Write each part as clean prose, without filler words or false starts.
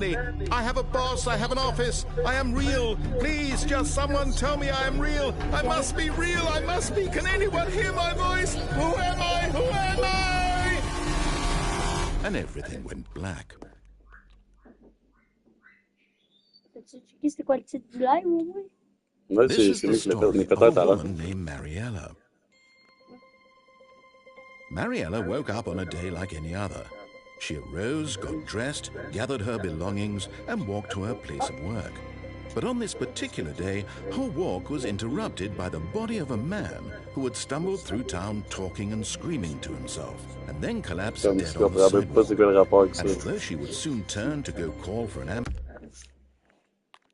I have a boss, I have an office, I am real. Please, just someone tell me I am real. I must be real, I must be. Can anyone hear my voice? Who am I? Who am I? And everything went black. C'était quoi le titre du live au moins? This is the story of a woman named Mariella. Mariella woke up on a day like any other. She arose, got dressed, gathered her belongings, and walked to her place of work. But on this particular day, her walk was interrupted by the body of a man who had stumbled through town talking and screaming to himself, and then collapsed dead on the sidewalk. And although she would soon turn to go call for an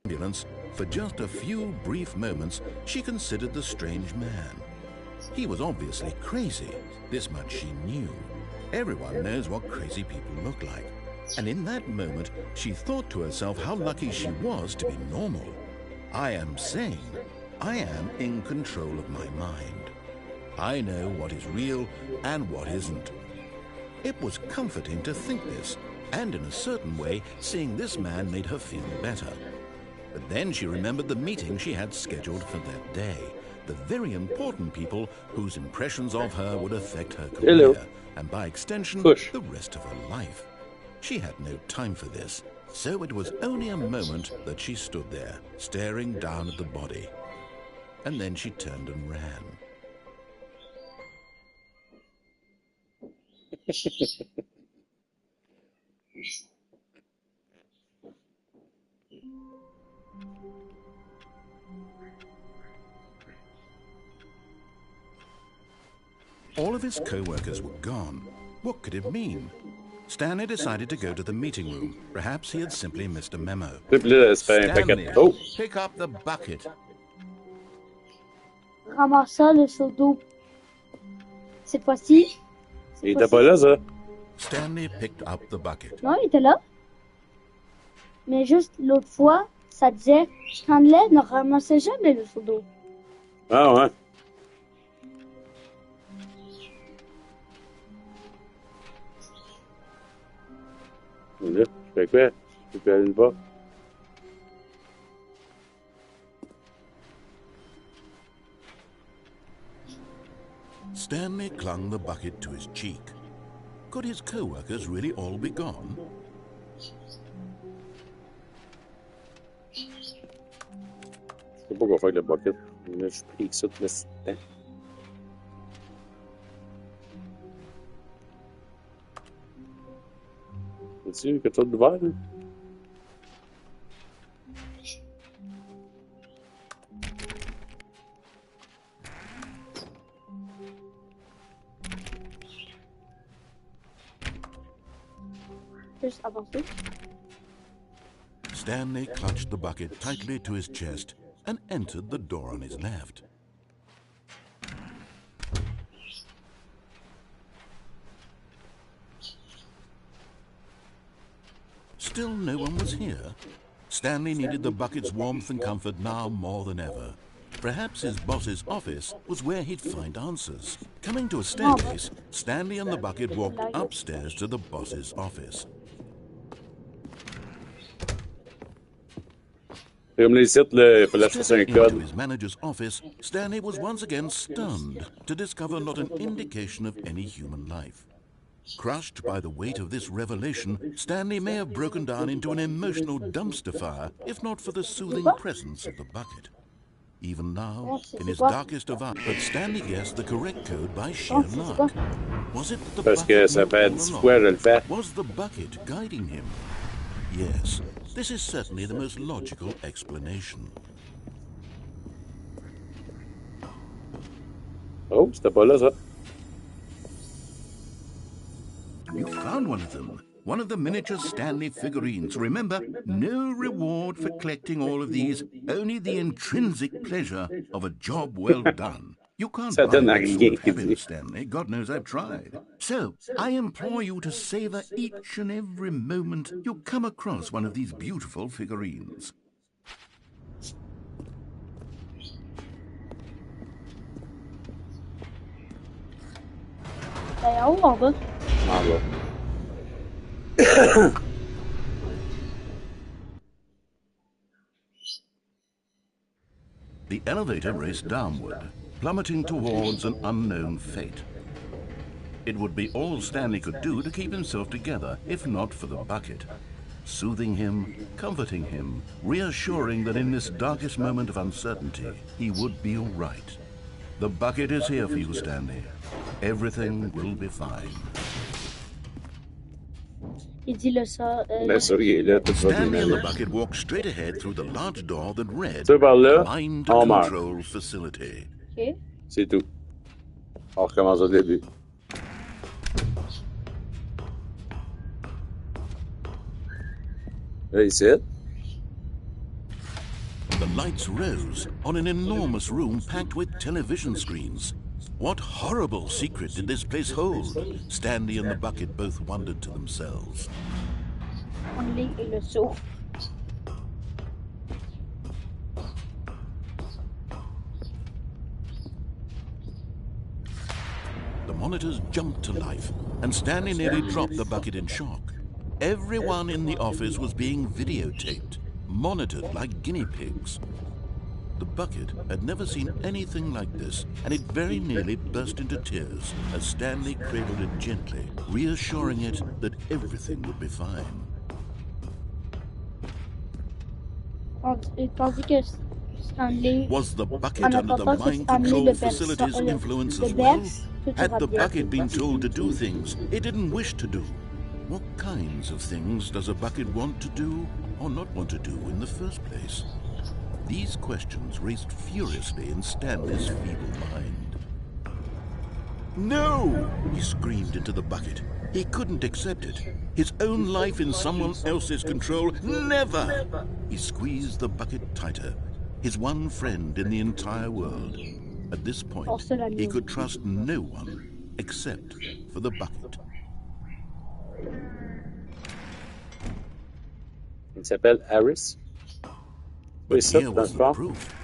ambulance, for just a few brief moments, she considered the strange man. He was obviously crazy. This much she knew. Everyone knows what crazy people look like. And in that moment, she thought to herself how lucky she was to be normal. I am sane. I am in control of my mind. I know what is real and what isn't. It was comforting to think this, and in a certain way, seeing this man made her feel better. But then she remembered the meeting she had scheduled for that day. The very important people whose impressions of her would affect her career, and by extension, the rest of her life. She had no time for this, so it was only a moment that she stood there, staring down at the body. And then she turned and ran. All of his co-workers were gone. What could it mean? Stanley decided to go to the meeting room. Perhaps he had simply missed a memo. Stanley, pick up the bucket. Ramassa le seau d'eau. Cette fois-ci. Il était pas là, ça? Stanley picked up the bucket. Non, il était là. Mais juste l'autre fois, ça disait Stanley ne ramassait jamais le seau d'eau. Ah ouais. Là, je fais quoi? Je peux aller le bas. Stanley clung the bucket to his cheek. Could his co-workers really all be gone? Je sais pas quoi faire avec le bucket. Là, je prie ça tout le temps. C'est-tu quelque chose d'ouvert, là? Juste avancer. Stanley clutched the bucket tightly to his chest and entered the door on his left. Still no one was here. Stanley needed the bucket's warmth and comfort now more than ever. Perhaps his boss's office was where he'd find answers. Coming to a staircase, Stanley and the bucket walked upstairs to the boss's office. Stepping into his manager's office, Stanley was once again stunned to discover not an indication of any human life. Crushed by the weight of this revelation, Stanley may have broken down into an emotional dumpster fire if not for the soothing presence of the bucket. Even now, in his darkest of hours, but Stanley guessed the correct code by sheer luck. Was it the bucket? Was the bucket guiding him? Yes, this is certainly the most logical explanation. Oh, c'était pas là, ça. You found one of them. One of the miniature Stanley figurines. Remember, no reward for collecting all of these, only the intrinsic pleasure of a job well done. You can't buy that sort of happiness, Stanley. God knows I've tried. So, I implore you to savor each and every moment you come across one of these beautiful figurines. The elevator raced downward, plummeting towards an unknown fate. It would be all Stanley could do to keep himself together, if not for the bucket. Soothing him, comforting him, reassuring that in this darkest moment of uncertainty, he would be all right. The bucket is here for you, Stanley. Everything will be fine. Stanley and the bucket walked straight ahead through the large door that read Mind Control Facility. Okay. C'est tout. On recommence au début. Là, ici. The lights rose on an enormous room packed with television screens. What horrible secret did this place hold? Stanley and the bucket both wondered to themselves. Stanley et le seau. The monitors jumped to life, and Stanley nearly dropped the bucket in shock. Everyone in the office was being videotaped, monitored like guinea pigs. The bucket had never seen anything like this, and it very nearly burst into tears as Stanley cradled it gently, reassuring it that everything would be fine. Was the bucket under the mind control facility's influence as well? Had the bucket been told to do things it didn't wish to do? What kinds of things does a bucket want to do or not want to do in the first place? These questions raced furiously in Stanley's feeble mind. No! He screamed into the bucket. He couldn't accept it. His own life in someone else's control, never! He squeezed the bucket tighter. His one friend in the entire world. At this point, he could trust no one except for the bucket. Il s'appelle Harris. But here was the proof.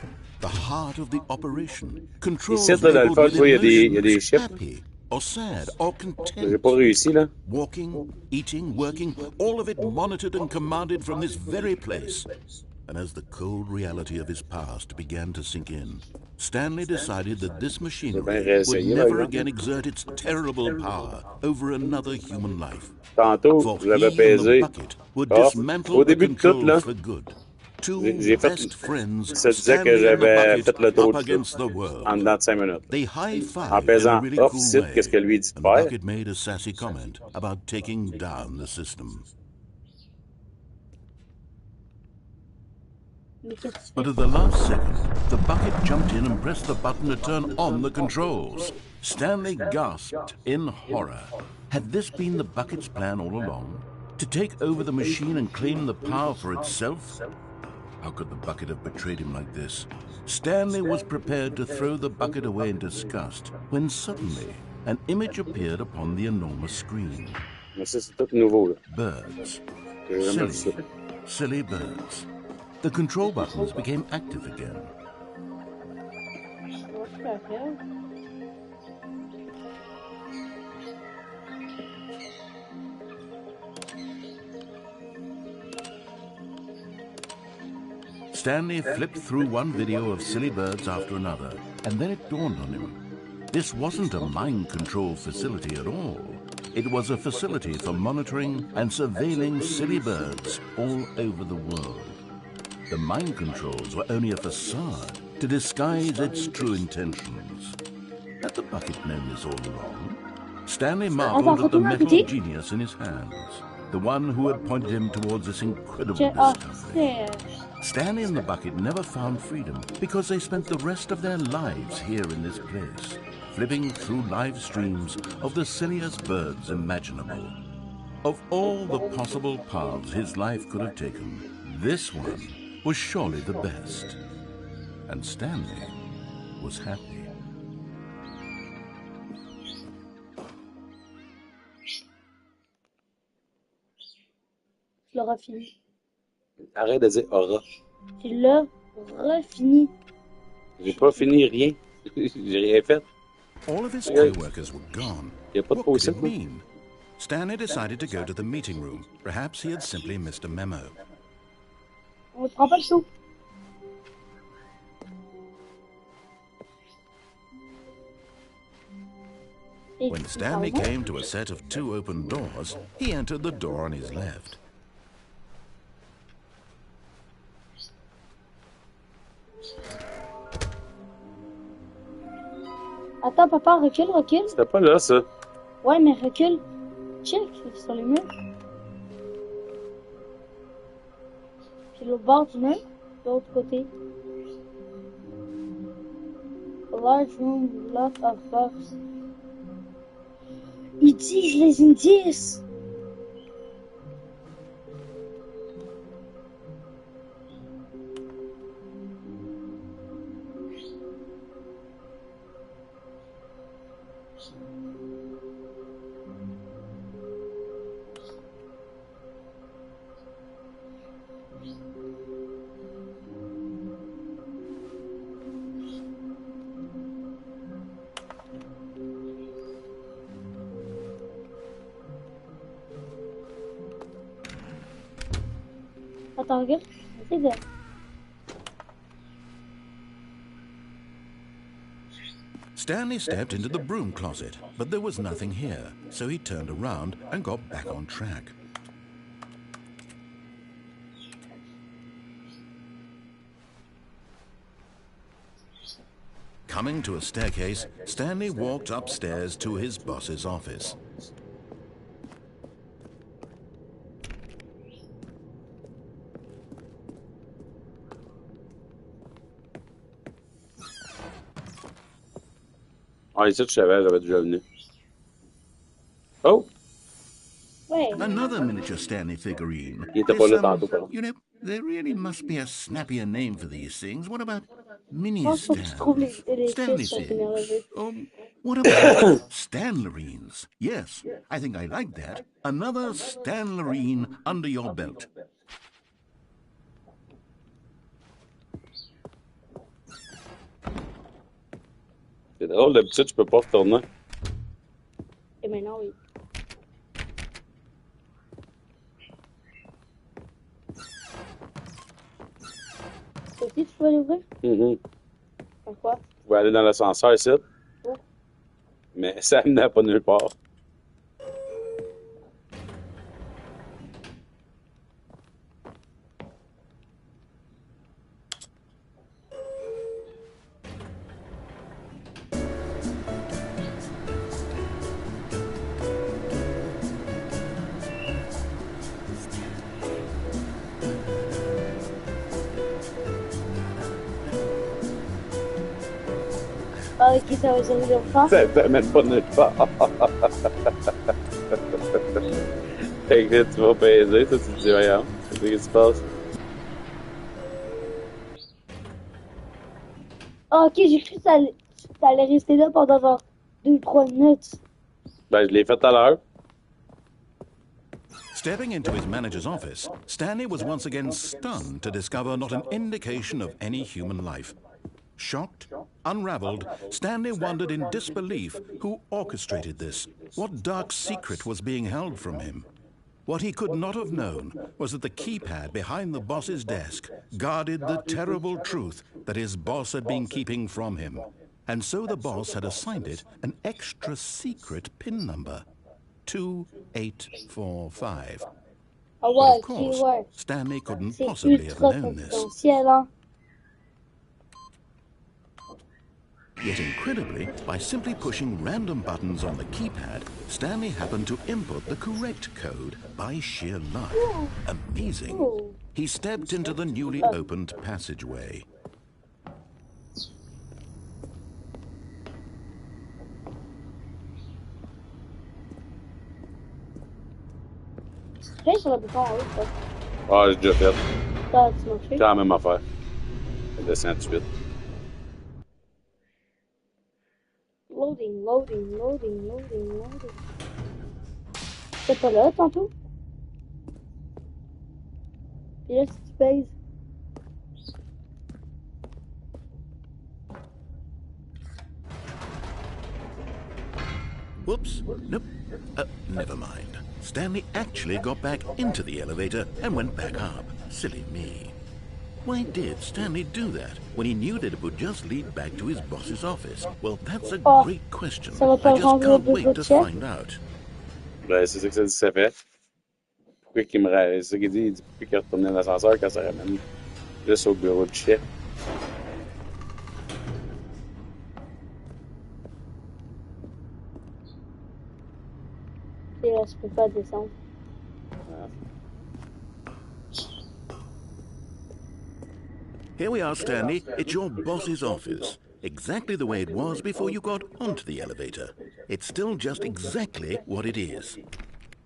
The heart of the operation. Controls Ici, dans le fond, il y a des chiffres. Happy or sad or content. J'ai pas réussi, là. Walking, eating, working, all of it monitored and commanded from this very place. And as the cold reality of his past began to sink in, Stanley decided that this machinery would never again exert its terrible power over another human life. Tantôt, For je l'avais he and the pesé. bucket would dismantle Au the début de tout, là, controls for good. Two j'ai fait, best friends, ça disait que Stanley and the j'avais fait le bucket, tour up de against the tout world. en dedans de 5 minutes. They En high-fived in a pesant really off cool site, way. qu'est-ce que lui dit de And the faire? bucket made a sassy comment about taking down the system. But at the last second, the bucket jumped in and pressed the button to turn on the controls. Stanley gasped in horror. Had this been the bucket's plan all along? To take over the machine and claim the power for itself? How could the bucket have betrayed him like this? Stanley was prepared to throw the bucket away in disgust when suddenly an image appeared upon the enormous screen. Mais ça, c'est tout nouveau, là. Birds. J'ai jamais vu ça. Silly birds. The control buttons became active again. Stanley flipped through one video of silly birds after another, and then it dawned on him. This wasn't a mind control facility at all. It was a facility for monitoring and surveilling silly birds all over the world. The mind controls were only a facade to disguise its true intentions. Had the bucket known this all along? Stanley marveled at the metal genius in his hands, the one who had pointed him towards this incredible discovery. Stanley and the bucket never found freedom because they spent the rest of their lives here in this place, flipping through live streams of the silliest birds imaginable. Of all the possible paths his life could have taken, this one was surely the best. And Stanley was happy. Tu l'auras fini. Arrête de dire aura. Tu l'auras fini. J'ai pas fini rien. J'ai rien fait. All of his co-workers were gone. Y a pas de What could pause, it mean? Stanley decided to go to the meeting room. Perhaps he had simply missed a memo. On ne prend pas le sou. When Stanley came to a set of 2 open doors, he entered the door on his left. Attends, papa, recule, recule. C'était pas là, ça. Ouais, mais recule. Check sur le mur. Puis l'autre bord du mur, de l'autre côté. A large room, lot of books. Ils disent les indices. Attends, regarde. C'est de... Stanley stepped into the broom closet, but there was nothing here, so he turned around and got back on track. Coming to a staircase, Stanley walked upstairs to his boss's office. Ah, ici, je savais, j'avais déjà venu. Oh! Ouais. Another miniature Stanley figurine. Il était pas là tantôt, pardon. You know, there really must be a snappier name for these things. What about mini Pense faut que tu trouves les Stanley fiches pour finir le jeu. things? What about Stanlerines? Yes, I think I like that. Another Stanlerine under your belt. C'est drôle, d'habitude, je peux pas retourner. Et maintenant, oui. Ça aussi, tu peux l'ouvrir? Pourquoi? Je vais aller dans l'ascenseur ici. Oh. Mais ça menait pas nulle part. Ah, ok, ça va servir de faire. Ça te mène pas nulle part. Fait que là, tu vas baiser, toi, tu te dis, voyons, qu'est-ce qui se passe? Ah, ok, j'ai cru que ça allait rester là pendant genre 2-3 minutes. Ben, je l'ai fait tout à l'heure. Stepping into his manager's office, Stanley was once again stunned to discover not an indication of any human life. Shocked, unraveled, Stanley wondered in disbelief who orchestrated this, what dark secret was being held from him. What he could not have known was that the keypad behind the boss's desk guarded the terrible truth that his boss had been keeping from him. And so the boss had assigned it an extra secret PIN number, 2845. Ah But ouais, of course, ok, ouais. Stanley couldn't C'est possibly have ultra known this. confidentiel, hein. Yet incredibly, by simply pushing random buttons on the keypad, Stanley happened to input the correct code by sheer luck. Amazing. Oh. He stepped into the newly opened passageway. Fais sur le bouton en haut, ça. Ah, j'ai déjà fait. Ça, tu m'as fait. C'est la même affaire. Je descends tout de suite. Loading, loading, loading, loading, loading. C'est pas là, tantôt? Puis là, si tu pèses. Whoops. Nope. Never mind. Stanley actually got back into the elevator and went back up. Silly me. Why did Stanley do that when he knew that it would just lead back to his boss's office? Well, that's a Oh, great question. ça va pas I le just renvoyer au can't wait to bibliothèque? find out. Ben, c'est ça que ça dit, ça fait. Pourquoi qu'il c'est ça qu'il dit, il dit pourquoi qu'il retournait dans l'ascenseur quand ça ramène juste au bureau de chef. Et je peux pas descendre. Here we are, Stanley. It's your boss's office. Exactly the way it was before you got onto the elevator. It's still just exactly what it is.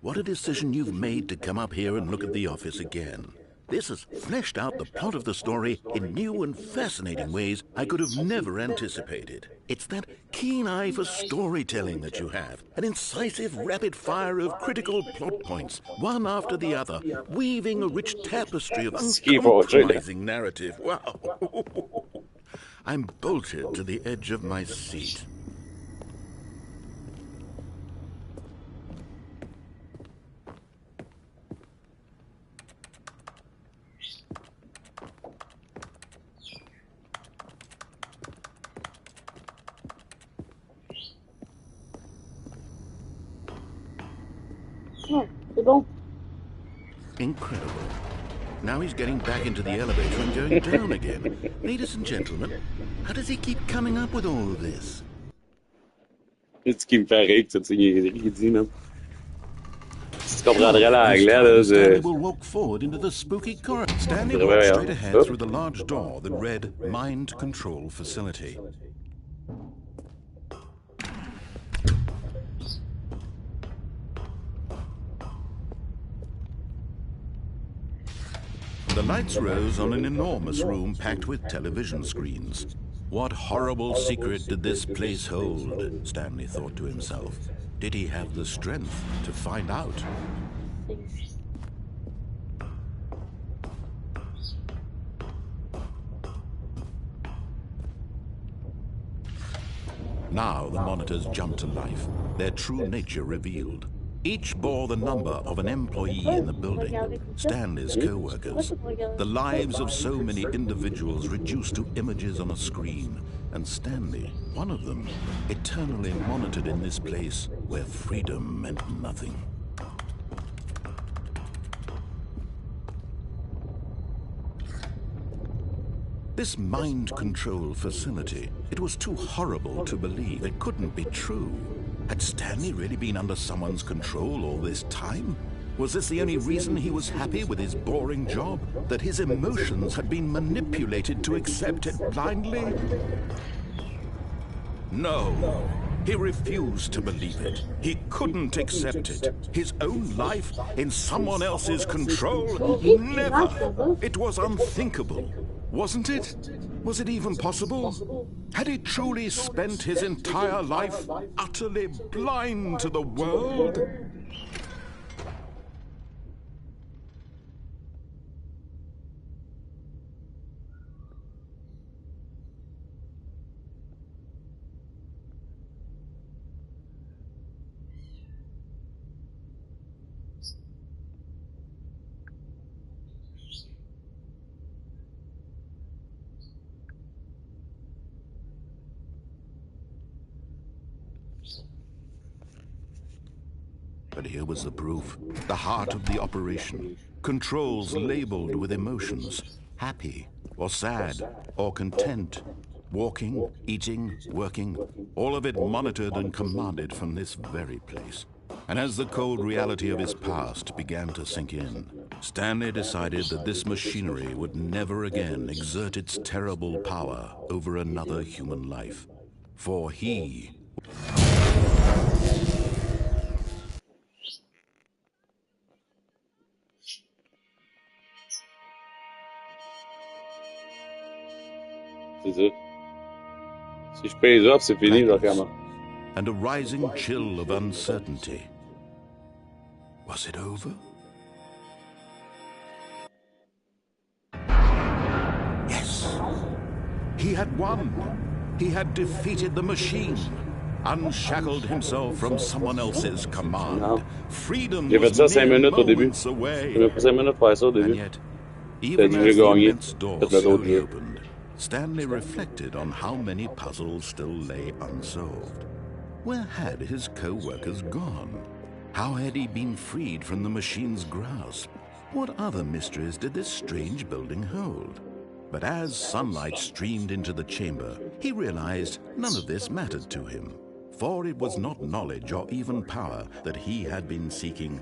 What a decision you've made to come up here and look at the office again. This has fleshed out the plot of the story in new and fascinating ways I could have never anticipated. It's that keen eye for storytelling that you have, an incisive rapid fire of critical plot points, one after the other, weaving a rich tapestry of uncompromising narrative. Wow! I'm bolted to the edge of my seat. Oh, c'est bon. Incredible. Now he's getting back into the elevator and going down again. Ladies and gentlemen, how does he keep coming up with all of this? C'est ce qui me fait rire, c'est ce qu'il dit, man. Si tu comprendrais l'anglais, là, Stanley will walk forward into the spooky corridor. Stanley walked straight ahead through the large door that read Mind Control Facility. The lights rose on an enormous room packed with television screens. What horrible secret did this place hold? Stanley thought to himself. Did he have the strength to find out? Now the monitors jumped to life, their true nature revealed. Each bore the number of an employee in the building, Stanley's co-workers. The lives of so many individuals reduced to images on a screen, and Stanley, one of them, eternally monitored in this place where freedom meant nothing. This mind control facility, it was too horrible to believe. It couldn't be true. Had Stanley really been under someone's control all this time? Was this the only reason he was happy with his boring job? That his emotions had been manipulated to accept it blindly? No. He refused to believe it. He couldn't accept it. His own life in someone else's control? Never. It was unthinkable. Wasn't it? Was it even possible? Had he truly spent his entire life utterly blind to the world? But here was the proof, the heart of the operation. Controls labeled with emotions, happy or sad or content. Walking, eating, working, all of it monitored and commanded from this very place. And as the cold reality of his past began to sink in, Stanley decided that this machinery would never again exert its terrible power over another human life. For he... C'est ça. Si je paye les offres, c'est fini, là, comment? And a rising chill of uncertainty. Was it over? Yes. He had won. He had defeated the machine. Unshackled himself from someone else's command. Non. Freedom J'ai fait was ça 5 mere minutes au début. moments away. J'ai pris 5 minutes pour faire ça au début. And yet, Even déjà as the gagné. immense door Faites le d'autre slowly jeu. opened, Stanley reflected on how many puzzles still lay unsolved. Where had his co-workers gone? How had he been freed from the machine's grasp? What other mysteries did this strange building hold? But as sunlight streamed into the chamber, he realized none of this mattered to him, for it was not knowledge or even power that he had been seeking,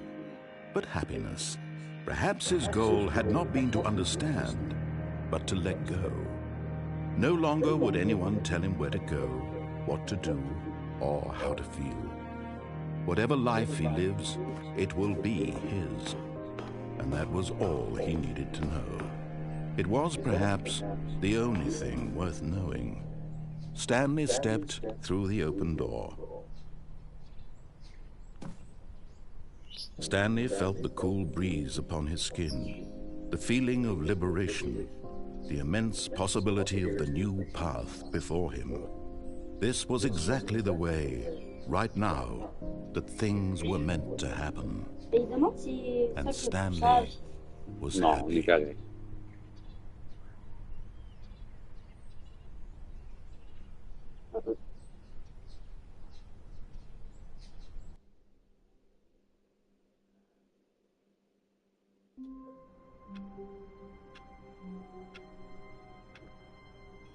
but happiness. Perhaps his goal had not been to understand, but to let go. No longer would anyone tell him where to go, what to do, or how to feel. Whatever life he lives, it will be his. And that was all he needed to know. It was perhaps the only thing worth knowing. Stanley stepped through the open door. Stanley felt the cool breeze upon his skin, the feeling of liberation, the immense possibility of the new path before him. This was exactly the way, right now, that things were meant to happen. Et il demande si And ça que le Stanley charge. was Non, on est happy. correct.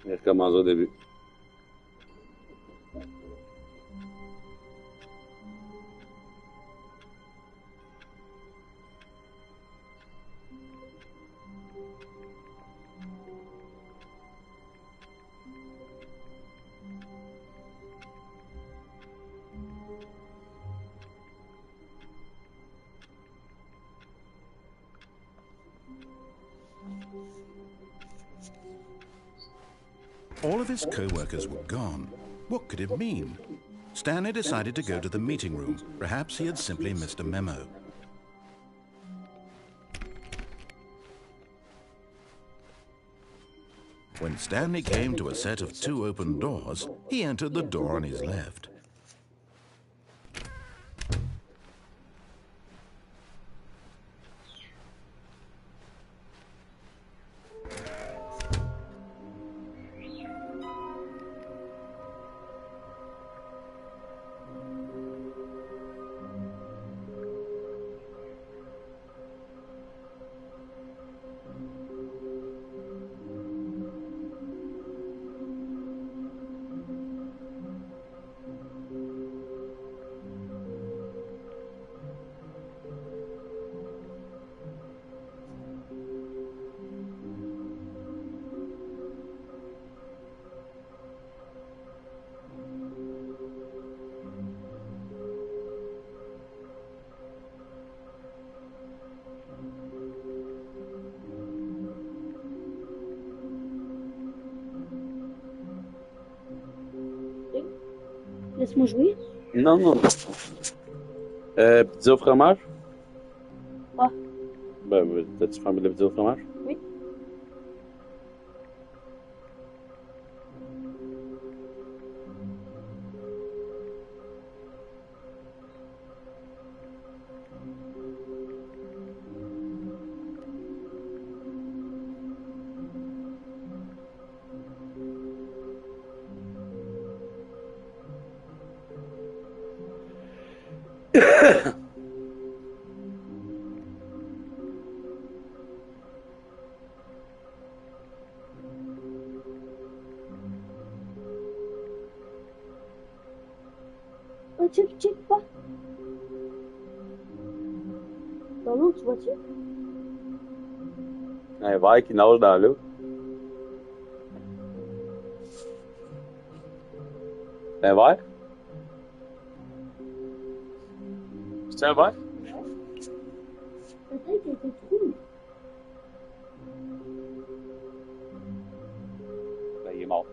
Il recommence au début. All of his co-workers were gone. What could it mean? Stanley decided to go to the meeting room. Perhaps he had simply missed a memo. When Stanley came to a set of 2 open doors, he entered the door on his left. Laisse-moi jouer. Non, non. Pizza au fromage? Ah, Ben, t'as-tu fait de la pizza au fromage? oui. Oh, check pas. Dans l'eau, tu vois-tu? Un verre qui nage dans l'eau. C'est un verre? C'est un verre? Peut-être qu'il était trou. Ben, il est mort.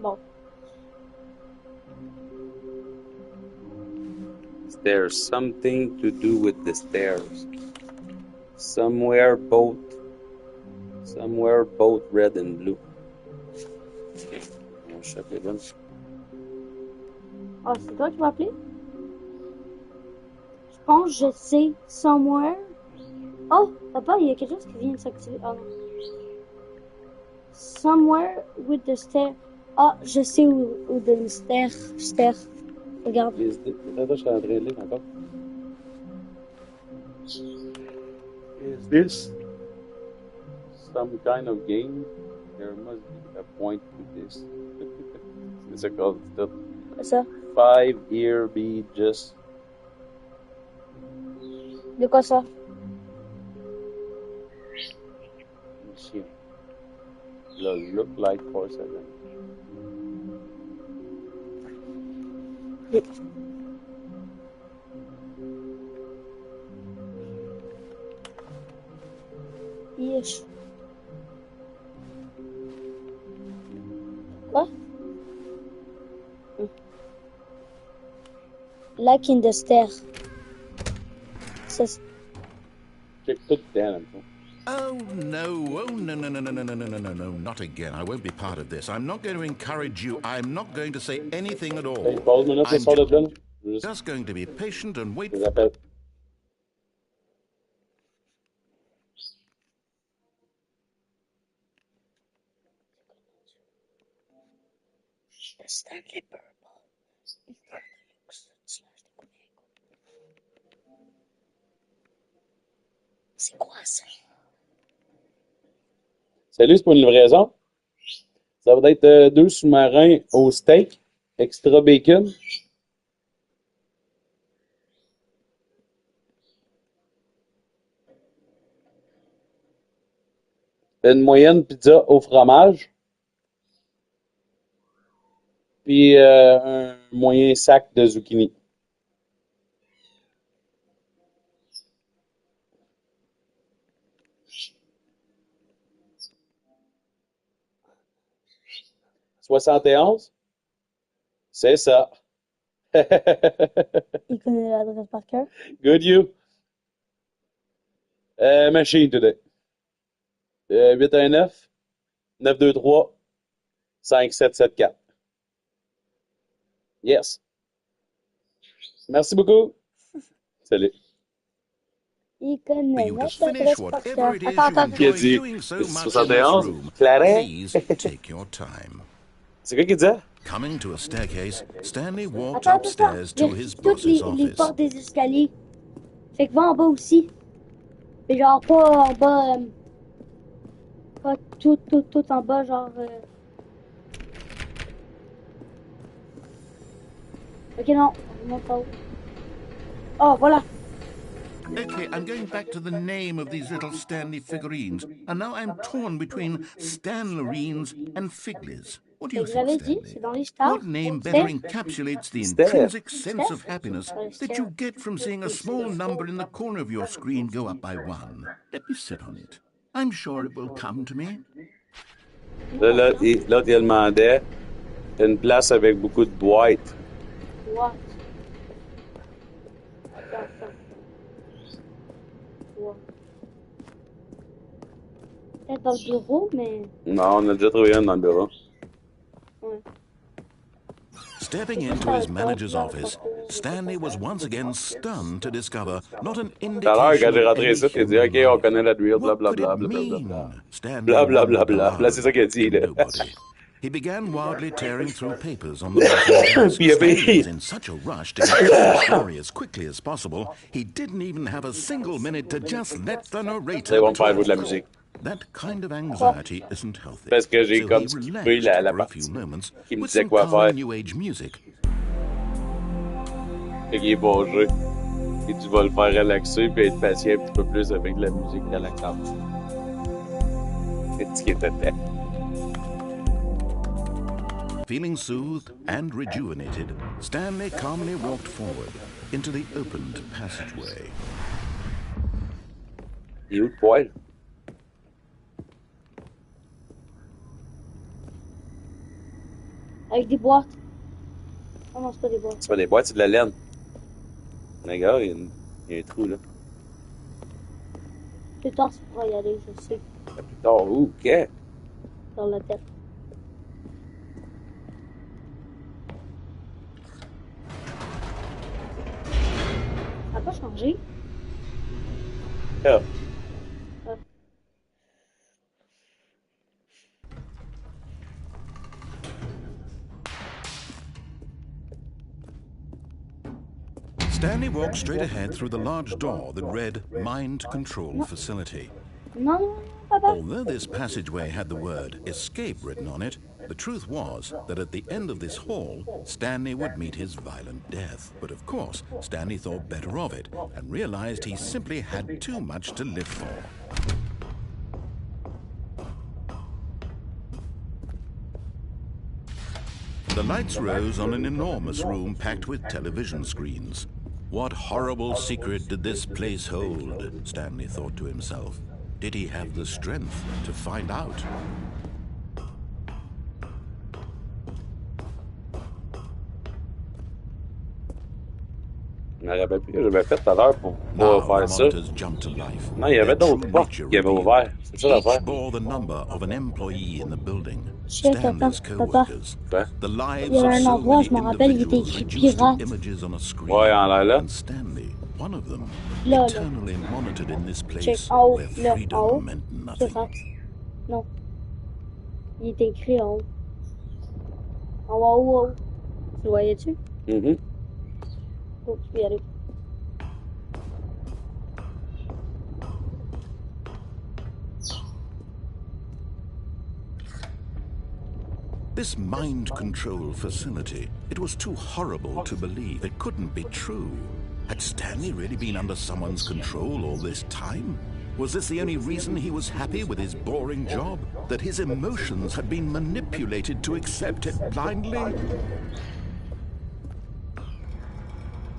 Bon. There's something to do with the stairs. Somewhere both red and blue. On chapitre là. Ah, c'est toi qui m'as appelé? Je pense que je sais. Somewhere. Oh, papa, il y a quelque chose qui vient de s'activer. Ah non. Somewhere with the stair. Ah, je sais où the stair. Regarde. Attends, je suis en train de lire encore. Is this some kind of game? There must be a point to this. C'est ça qu'on dit tout. C'est ça. 5 year be just. De quoi ça? Machine. Look like porcelain. Yes. Quoi? Like in the stair. C'est... Check tout dedans, Oh, no. Oh, no, no, no, no, no, no, no, no, no, no. Not again. I won't be part of this. I'm not going to encourage you. I'm not going to say anything at all. Hey, pause minute, I'm sors de là. just going to be patient and wait. Je les appelle. Stanley Purple. C'est quoi ça? Salut, c'est pour une livraison. Ça va être 2 sous-marins au steak, extra bacon. Une moyenne pizza au fromage. Puis un moyen sac de zucchini. « 71? C'est ça. Il connaît l'adresse par cœur. Good you. Machine today. 819 923 5774. Yes. Merci beaucoup. Salut. Il connaît You just notre finish adresse par whatever cœur. it is Attends, you Il a enjoy dit doing so much in this 71, room. Claret. Please take your time. C'est quoi qui disait? Coming to a staircase, Stanley walked attends. upstairs to his Vérifie toutes boss's les office. portes des escaliers. Fait que va en bas aussi. Mais genre pas en bas. Pas tout en bas, genre. Ok, non. On monte pas haut. Oh, voilà. Okay, I'm going back to the name of these little Stanley figurines, and now I'm torn between Stanlerines and Figlies. What do Fait you que think, j'avais dit, Stanley? c'est dans les stars. What name better Steph. encapsulates the Steph. intrinsic sense of Steph. happiness Steph. that you get from seeing a small number in the corner of your screen go up by 1? Let me sit on it. I'm sure it will come to me. Là, il demandait une place avec beaucoup de boîtes. What? What? Peut-être dans le bureau, mais. Non, on a déjà trouvé une dans le bureau. Ouais. Stepping into his manager's office, Stanley was once again stunned to discover not an Tout à l'heure, indication quand j'ai of rentré any ici, il a dit human OK, on life. connaît la drill, What could blablabla, it blablabla. mean? Stanley Blablabla. wondered Là, c'est ça qu'il a aloud dit, to là. nobody. He began wildly tearing through papers on the desk. Puis il Stanley was avait... in such a rush to get through the story as quickly as possible, he didn't even have a single minute to just let the narrator Ils vont me faire jouer de la talk. musique. That kind of anxiety isn't healthy. Parce que j'ai So comme he skippé relaxed la for a few partie moments qui me with disait some quoi calming faire. new age music. Fait qu'il est bon jeu. Et tu vas le faire relaxer puis être patient un petit peu plus avec la musique relaxante. C'est ce qui était fait. Feeling soothed and rejuvenated, Stanley calmly walked forward into the opened passageway. Il est où le poil? Avec des boîtes. Oh non, c'est pas des boîtes. C'est pas des boîtes, c'est de la laine. Regarde, il y a un trou là. Plus tard, tu pourras y aller, je sais. Plus tard, où? Qu'est? Dans la tête. Ça n'a pas changé. Ah. Stanley walked straight ahead through the large door that read Mind Control Facility. Non, papa. Although this passageway had the word escape written on it, the truth was that at the end of this hall, Stanley would meet his violent death. But of course, Stanley thought better of it and realized he simply had too much to live for. The lights rose on an enormous room packed with television screens. What horrible secret did this place hold? Stanley thought to himself. Did he have the strength to find out? Je me rappelle plus que j'avais fait tout à l'heure pour faire ça. Non, il y avait d'autres portes qui avaient ouvert. C'est ça l'affaire. Bore the number of an employee in the building. Chef, Stanley's co-workers. The lives Il y of avait un so endroit, many je me rappelle, il était individuals écrit reduced to pirate. images on a screen. Ouais, en l'air là. And Stanley, one of them, Là, là. eternally monitored in this Check place en haut, where là, en freedom haut. meant nothing. Pirate. Non. Il était écrit en haut. En haut, en haut. Tu le voyais-tu? Mm-hmm. Oh, tu peux y aller. This mind control facility, it was too horrible to believe. It couldn't be true. Had Stanley really been under someone's control all this time? Was this the only reason he was happy with his boring job? That his emotions had been manipulated to accept it blindly?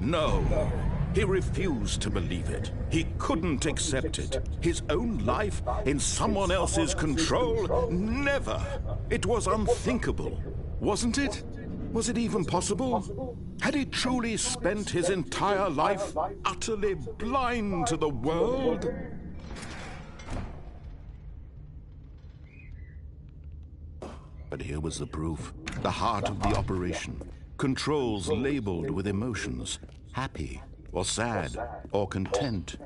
No. He refused to believe it. He couldn't accept it. His own life in someone else's control? Never. It was unthinkable, wasn't it? Was it even possible? Had he truly spent his entire life utterly blind to the world? But here was the proof. The heart of the operation. Controls labeled with emotions. Happy, or sad, or content.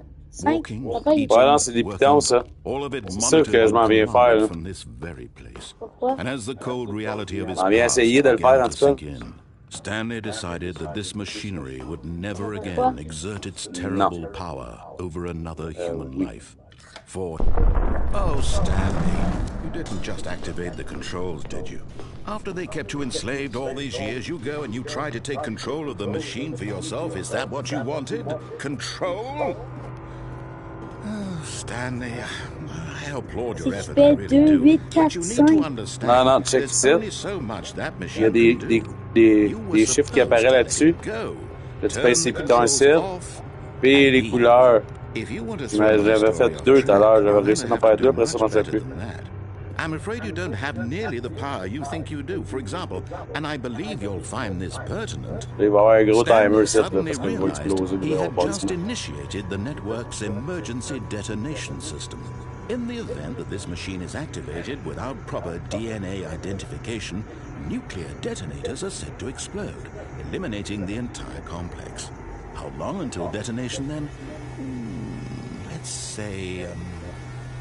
Walking, eating, Voilà, c'est des pitons, ça. all of it C'est sûr que je m'en viens faire, là. from this very place. Pourquoi? And as the cold reality of his On vient past essayer de le faire, began en to tout cas. sink in, Stanley decided that this machinery would never again exert its terrible power over another human life. For... Oh, Stanley, you didn't just activate the controls, did you? After they kept you enslaved all these years, you go and you try to take control of the machine for yourself. Is that what you wanted? Control? Oh, Stanley, I applaud your effort, I really do. But you need to understand, Non, non, check there's ici. only so much that Il y a machine can do. des chiffres qui apparaissent là-dessus. Là, tu pèses ces pitons ici. Puis les couleurs. J'avais fait 2 tout à l'heure. J'avais réussi à en faire 2, après ça, j'en fais plus. I'm afraid you don't have nearly the power you think you do. For example, and I believe you'll find this pertinent, Il va y avoir un gros timer ici, là, suddenly parce qu'il va realized exploser. he Il va had pas just du tout. initiated the network's emergency detonation system. In the event that this machine is activated without proper DNA identification, nuclear detonators are said to explode, eliminating the entire complex. How long until detonation then? Let's say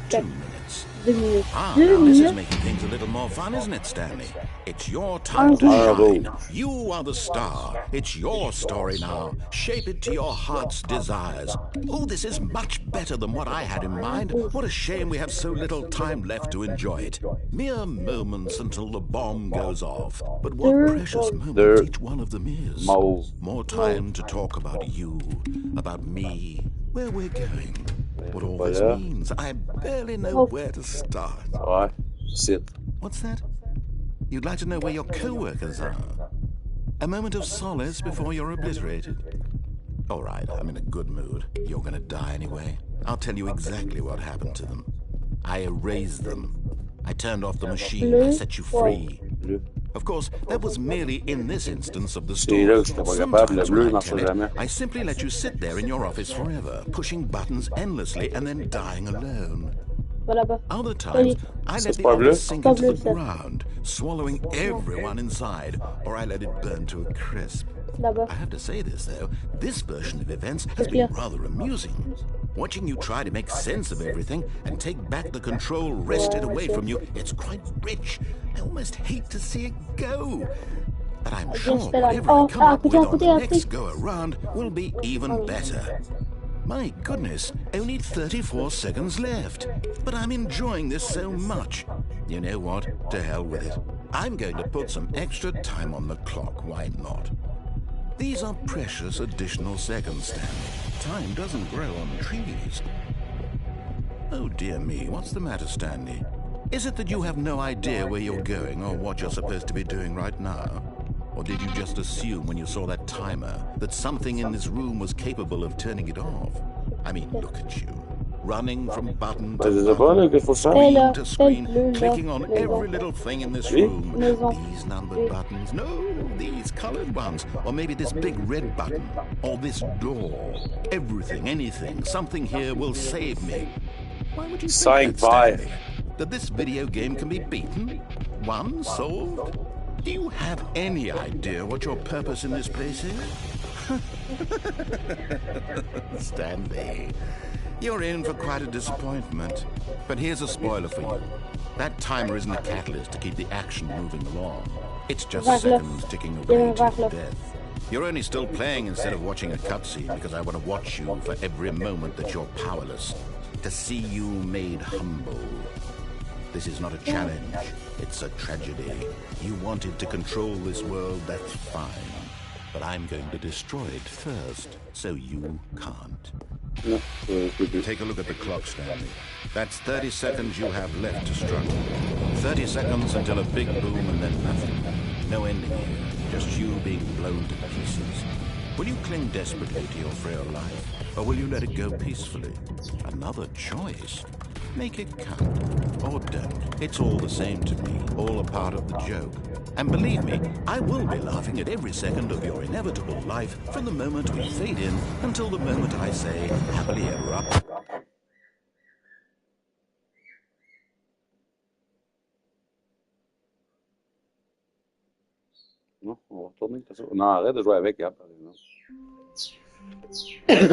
2 minutes. 2 minutes. Ah, 2 now this is minutes? making things a little more fun, isn't it, Stanley? It's your time to shine. You are the star. It's your story now. Shape it to your heart's desires. Oh, this is much better than what I had in mind. What a shame we have so little time left to enjoy it. Mere moments until the bomb goes off. But what precious moments each one of them is. More time to talk about you, about me, where we're going. What all this means, I barely know where to start. Ouais, sit. What's that? You'd like to know where your co-workers are? A moment of solace before you're obliterated? All right, I'm in a good mood. You're gonna die anyway. I'll tell you exactly what happened to them. I erased them. I turned off the machine. I set you free. Of course, that was merely in this instance of the C'est là que story. j'étais pas capable. Le Sometimes bleu, je when I m'en tell souviens jamais. it, I simply let you sit there in your office forever, pushing buttons endlessly and then dying alone. Voilà, bah. Other times, I Ça, let c'est the pas bleu? office sink Pas into bleu, the ça. ground, swallowing everyone inside, or I let it burn to a crisp. Là-bas. I have to say this, though, this version of events has been rather amusing. Watching you try to make sense of everything and take back the control wrested away from you, it's quite rich. I almost hate to see it go. But I'm sure whatever I come up with on the next go-around will be even better. My goodness, only 34 seconds left. But I'm enjoying this so much. You know what? To hell with it. I'm going to put some extra time on the clock, why not? These are precious additional seconds, Stanley. Time doesn't grow on trees. Oh dear me, what's the matter, Stanley? Is it that you have no idea where you're going or what you're supposed to be doing right now? Or did you just assume when you saw that timer that something in this room was capable of turning it off? I mean, look at you. Running from button to button, screen to screen, clicking on every little thing in this room. These numbered buttons, no, these colored ones. Or maybe this big red button, or this door. Everything, anything, something here will save me. Why would you think that, Stanley? That this video game can be beaten? Won? Solved? Do you have any idea what your purpose in this place is? Stanley, you're in for quite a disappointment. But here's a spoiler for you. That timer isn't a catalyst to keep the action moving along. It's just seconds ticking away to your death. You're only still playing instead of watching a cutscene because I want to watch you for every moment that you're powerless. To see you made humble. This is not a challenge, it's a tragedy. You wanted to control this world, that's fine. But I'm going to destroy it first, so you can't. No, Take a look at the clock, Stanley. That's 30 seconds you have left to struggle. 30 seconds until a big boom and then nothing. No ending here, just you being blown to pieces. Will you cling desperately to your frail life, or will you let it go peacefully? Another choice. Make it count, or don't. It's all the same to me, all a part of the joke. And believe me, I will be laughing at every second of your inevitable life from the moment we fade in until the moment I say, happily ever after. Non, on va retourner avec le saut. Non, arrête de jouer avec, Gab, par exemple.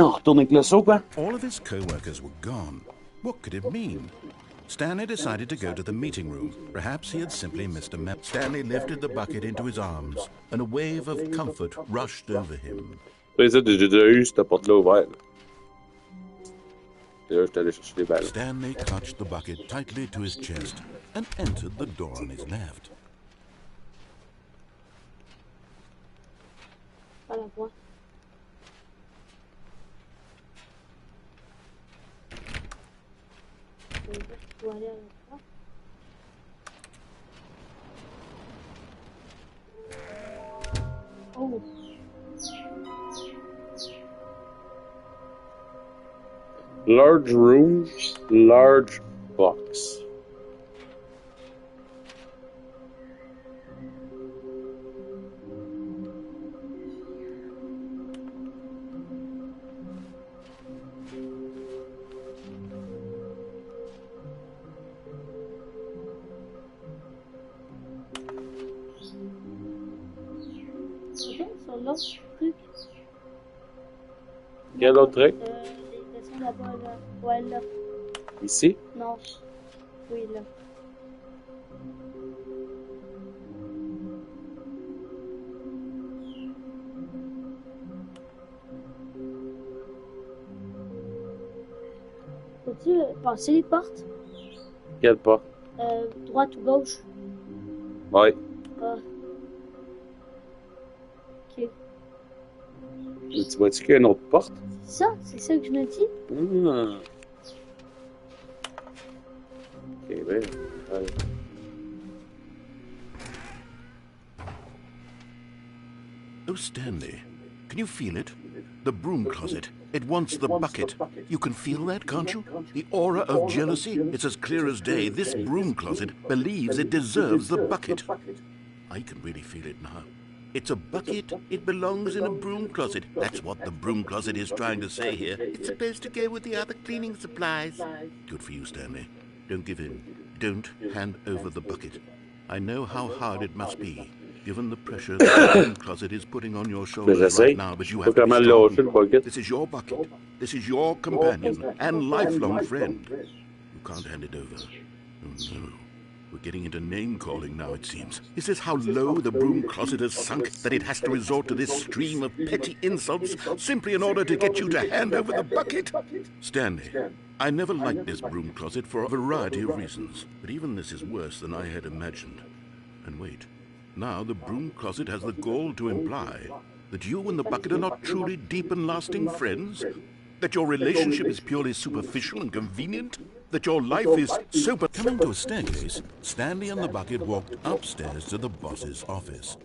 On retourne avec le saut, quoi. All of his co-workers were gone. What could it mean? Stanley decided to go to the meeting room. Perhaps he had simply missed a memo. Stanley lifted the bucket into his arms, and a wave of comfort rushed over him. J'ai déjà eu cette porte-là ouverte. Et là, j'étais allé chercher les balles. Stanley clutched the bucket tightly to his chest and entered the door on his left. Pas la voix. Je dois aller à la fin. Oh. Large room, large box. Ok, sur l'autre truc. Quel autre truc? Descends là-bas, là. Ouais, là. Ici? Non. Oui, là. Peux-tu passer les portes? Quelle porte? Droite ou gauche? Oui. Ah. Ok. Mais tu vois-tu qu'il y a une autre porte? C'est ça que je me dis. Ah. Ok, ben. Ouais. Oh, Stanley, can you feel it? The broom closet. It wants the bucket. You can feel that, can't you? The aura of jealousy. It's as clear as day. This broom closet believes it deserves the bucket. I can really feel it now. It's a bucket. It belongs in a broom closet. That's what the broom closet is trying to say here. It's supposed to go with the other cleaning supplies. Good for you, Stanley. Don't give in. Don't hand over the bucket. I know how hard it must be, given the pressure the broom closet is putting on your shoulders right now, but you have to be strong. This is your bucket. This is your companion and lifelong friend. You can't hand it over. Oh, no. We're getting into name-calling now, it seems. Is this how low the broom closet has sunk, that it has to resort to this stream of petty insults simply in order to get you to hand over the bucket? Stanley, I never liked this broom closet for a variety of reasons, but even this is worse than I had imagined. And wait, now the broom closet has the gall to imply that you and the bucket are not truly deep and lasting friends? That your relationship is purely superficial and convenient? That your life is super... Coming to a staircase, Stanley and the bucket walked upstairs to the boss's office.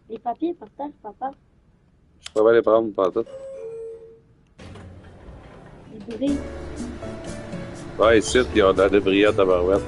Les papiers partage, papa. Je peux pas les prendre, pas tout. Les bris. Ouais, ici, il y a de la débris à tabarouette.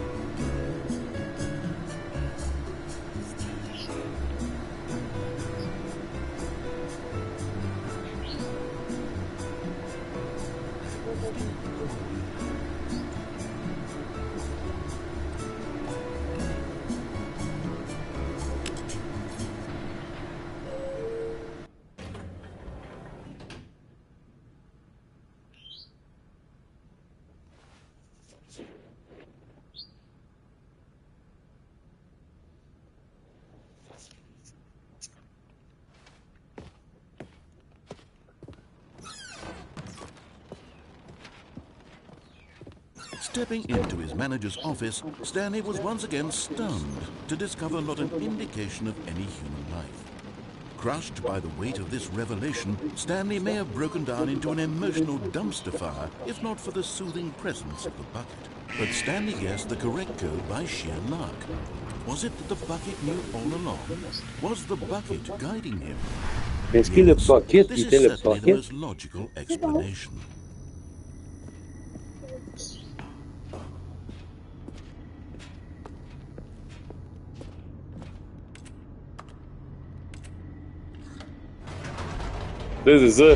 Stepping into his manager's office, Stanley was once again stunned to discover not an indication of any human life. Crushed by the weight of this revelation, Stanley may have broken down into an emotional dumpster fire if not for the soothing presence of the bucket. But Stanley guessed the correct code by sheer luck. Was it that the bucket knew all along? Was the bucket guiding him? Est-ce que le bucket This était is le certainly the bucket? most logical explanation. C'est ça.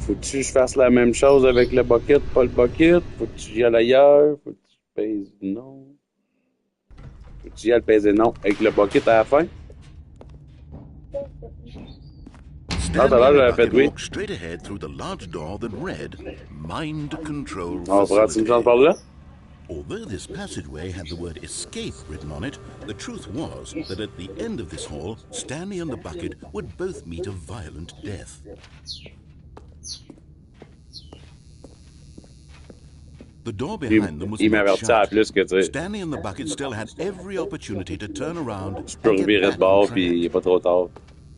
Faut-tu que je fasse la même chose avec le bucket, pas le bucket? Faut-tu que j'y aille ailleurs? Faut-tu que je pèse non? Faut-tu que j'y aille peser non? Avec le bucket à la fin? Stanley and the bucket walked straight ahead through the large door that read Mind Control On prend une chance par Facility. là? Although this passageway had the word escape written on it, the truth was that at the end of this hall, Stanley and the bucket would both meet a violent death. The door behind them was Il not m'avertit à shut. plus que tu sais. Stanley and the bucket still had every opportunity to turn around Je peux and get revirer de back bord on puis il track. est pas trop tard.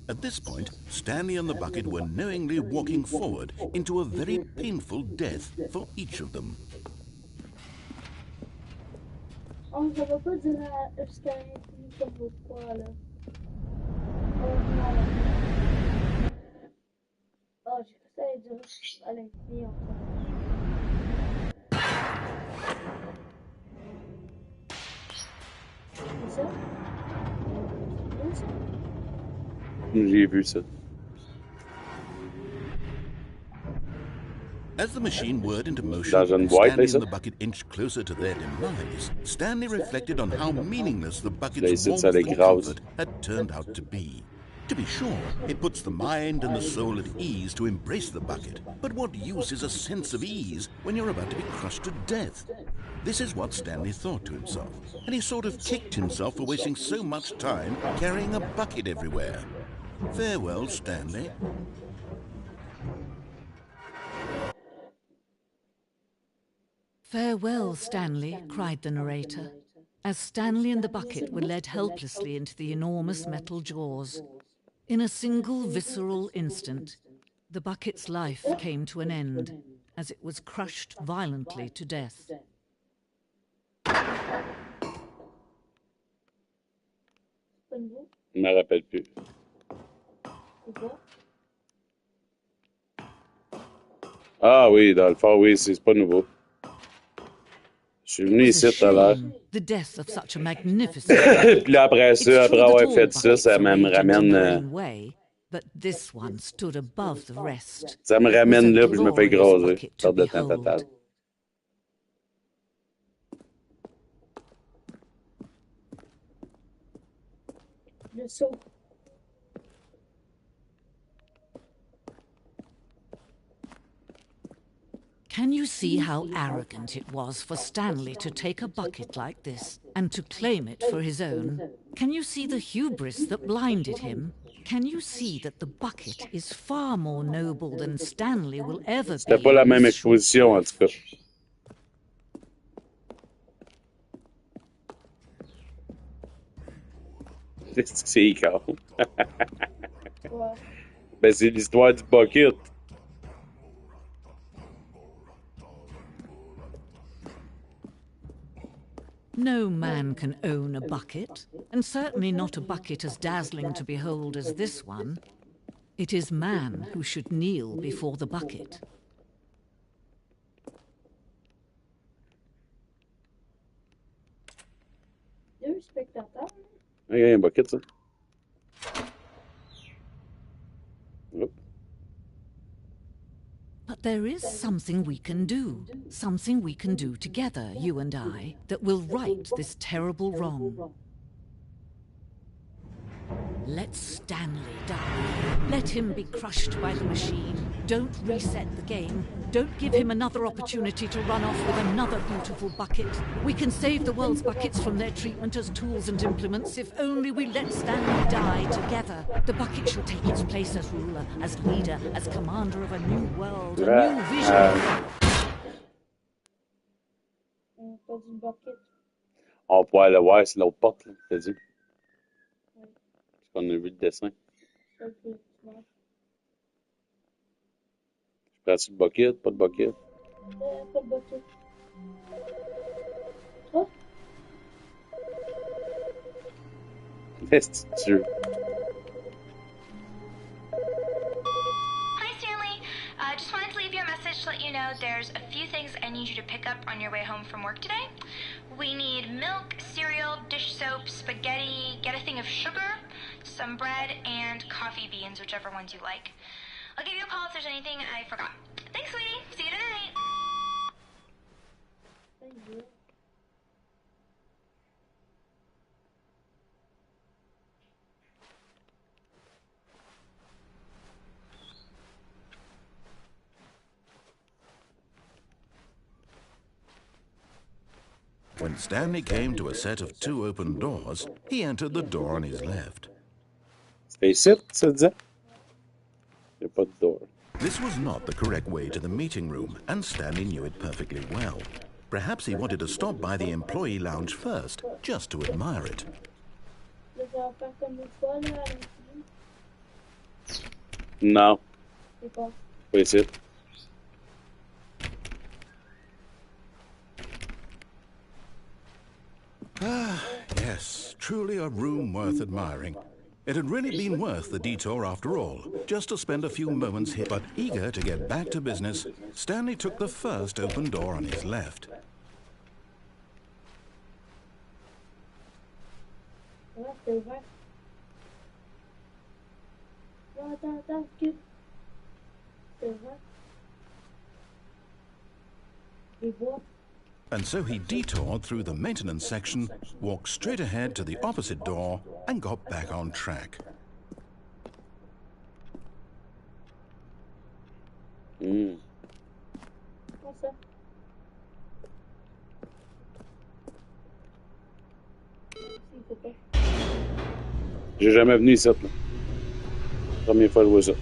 At this point, Stanley and the bucket were knowingly walking forward into a very painful death for each of them. Oh, ça va pas dire jusqu'à l'infini comme l'autre fois, là. Oh non. Oh, j'ai cru que ça allait dire à l'infini, en fait. C'est ça? C'est ça? J'ai vu ça. As the machine whirred into motion, Dans une and boîte, Stanley là, ça? and the bucket inched closer to their demise, Stanley reflected on how meaningless the Là, bucket's ici, warmth ça and l'écrase. comfort had turned out to be. To be sure, it puts the mind and the soul at ease to embrace the bucket. But what use is a sense of ease when you're about to be crushed to death? This is what Stanley thought to himself, and he sort of kicked himself for wasting so much time carrying a bucket everywhere. Farewell, Stanley. "Farewell, Stanley," cried the narrator, as Stanley and the bucket were led helplessly into the enormous metal jaws. In a single visceral instant, the bucket's life came to an end as it was crushed violently to death. nouveau? Je me rappelle plus. C'est quoi? Ah oui, dans le fond, oui, c'est pas nouveau. Je suis venu It was ici a tout à l'heure. shame, the death of such a magnificent Puis là, après It's ça, après true that avoir all fait ça, buckets ça are me radiant in ramène, their own way, but this one stood above the rest. ça me It was a ramène là, puis je me fais glorious écraser. bucket to Perte de temps total. behold. Le saut. Can you see how arrogant it was for Stanley to take a bucket like this and to claim it for his own? Can you see the hubris that blinded him? Can you see that the bucket is far more noble than Stanley will ever be? C'était pas la in même this short exposition, en life? tout cas. C'est écart. Ouais. Ben, c'est l'histoire du bucket. No man can own a bucket, and certainly not a bucket as dazzling to behold as this one. It is man who should kneel before the bucket. Il y a un spectateur. Il y a un bucket, ça. Oups. But there is something we can do together, you and I, that will right this terrible wrong. Let Stanley die. Let him be crushed by the machine. Don't reset the game. Don't give him another opportunity to run off with another beautiful bucket. We can save the world's buckets from their treatment as tools and implements if only we let Stanley die together. The bucket shall take its place as ruler, as leader, as commander of a new world, a new vision. Pas du bucket. On pourrait le voir, c'est l'autre porte, là, t'as dit. Parce qu'on a vu le dessin. Ça, c'est smart. Je prends-tu le bucket, pas de bucket? Pas de bucket. Oh! Est-ce que tu veux? Hi, Stanley. Just wanted to leave you a message to let you know there's a few things I need you to pick up on your way home from work today. We need milk, cereal, dish soap, spaghetti, get a thing of sugar, some bread, and coffee beans, whichever ones you like. I'll give you a call if there's anything I forgot. Thanks, sweetie. See you tonight. Thank you. When Stanley came to a set of 2 open doors, he entered the door on his left. C'était ici, ça disait? Il n'y a pas de door. This was not the correct way to the meeting room, and Stanley knew it perfectly well. Perhaps he wanted to stop by the employee lounge first, just to admire it. Là, ça va faire comme une fois, là, à l'infini. Non, C'est pas. pas ici. Yes, truly a room worth admiring. It had really been worth the detour after all, just to spend a few moments here. But eager to get back to business, Stanley took the first open door on his left. Ouais, c'est ouvert. Non, attends, skip. C'est ouvert. Les bois. And so he detoured through the maintenance section, walked straight ahead to the opposite door, and got back on track. Comment ça? S'il te plaît. J'ai jamais venu ici, là. Première fois que je vois ça.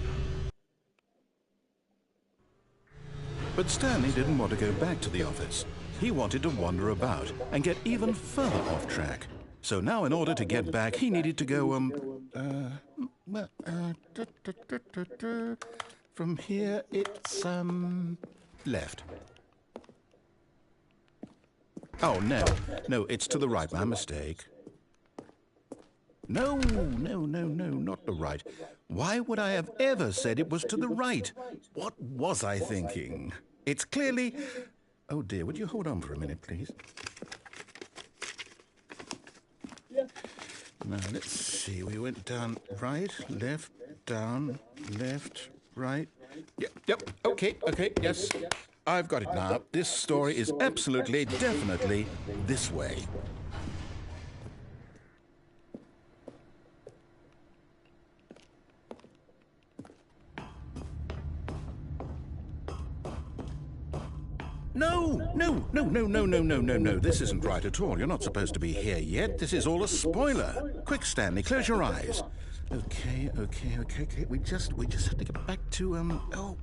But Stanley didn't want to go back to the office. He wanted to wander about and get even further off track. So now in order to get back, he needed to go, from here it's, left. Oh, no, it's to the right, my mistake. No, not the right. Why would I have ever said it was to the right? What was I thinking? It's clearly... Oh dear, would you hold on for a minute, please? Now, let's see. We went down right, left, down, left, right. Yep, okay, yes. I've got it now. This story is absolutely, definitely this way. No. This isn't right at all. You're not supposed to be here yet. This is all a spoiler. Quick, Stanley, close your eyes. Okay. We just have to get back to, oh,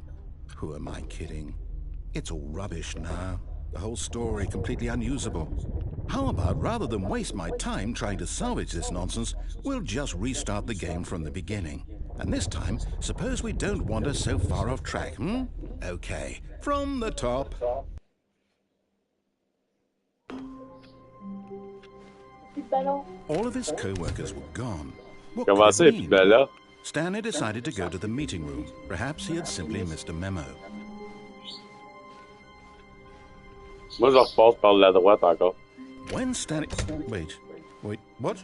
who am I kidding? It's all rubbish now. The whole story completely unusable. How about, rather than waste my time trying to salvage this nonsense, we'll just restart the game from the beginning. And this time, suppose we don't wander so far off track, Okay, from the top. All of his co-workers were gone. What could it mean? Stanley decided to go to the meeting room. Perhaps he had simply missed a memo. Moi, je repasse par la droite encore. When Stanley... Wait, what?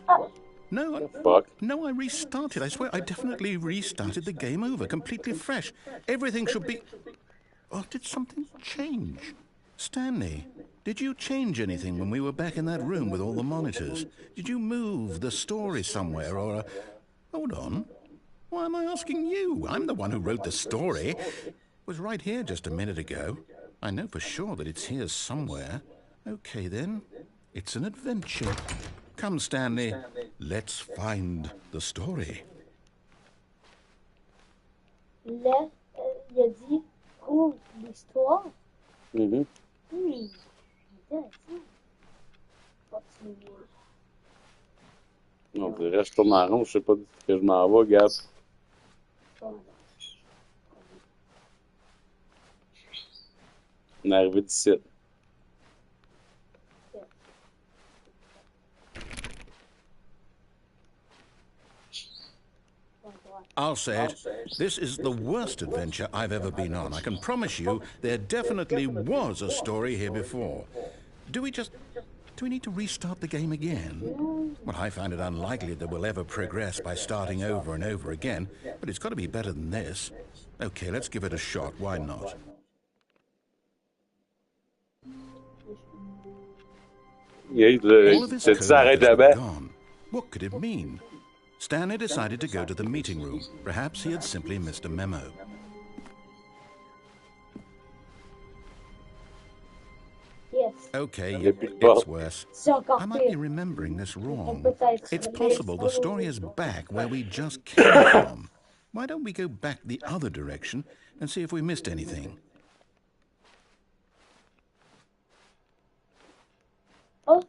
No, Fuck. No, I restarted. I swear, I definitely restarted the game over, completely fresh. Everything should be... Oh, did something change? Stanley, did you change anything when we were back in that room with all the monitors? Did you move the story somewhere, or... Hold on. Why am I asking you? I'm the one who wrote the story. It was right here just a minute ago. I know for sure that it's here somewhere. Okay, then. It's an adventure. Come, Stanley. Let's find the story. Là, il a dit trouve l'histoire. Mhm. Intéressant. Continuer. On dirait que je tourne en rond, je sais pas que je m'en vais, Gab. On est arrivé d'ici. I'll say it. This is the worst adventure I've ever been on. I can promise you there definitely was a story here before. Do we need to restart the game again? Well, I find it unlikely that we'll ever progress by starting over and over again, but it's got to be better than this. Okay, let's give it a shot. Why not? All of his co-workers were gone. What could it mean? Stanley decided to go to the meeting room. Perhaps he had simply missed a memo. Yes. Okay, it's worse. I might be remembering this wrong. It's possible the story is back where we just came from. Why don't we go back the other direction and see if we missed anything? Oh.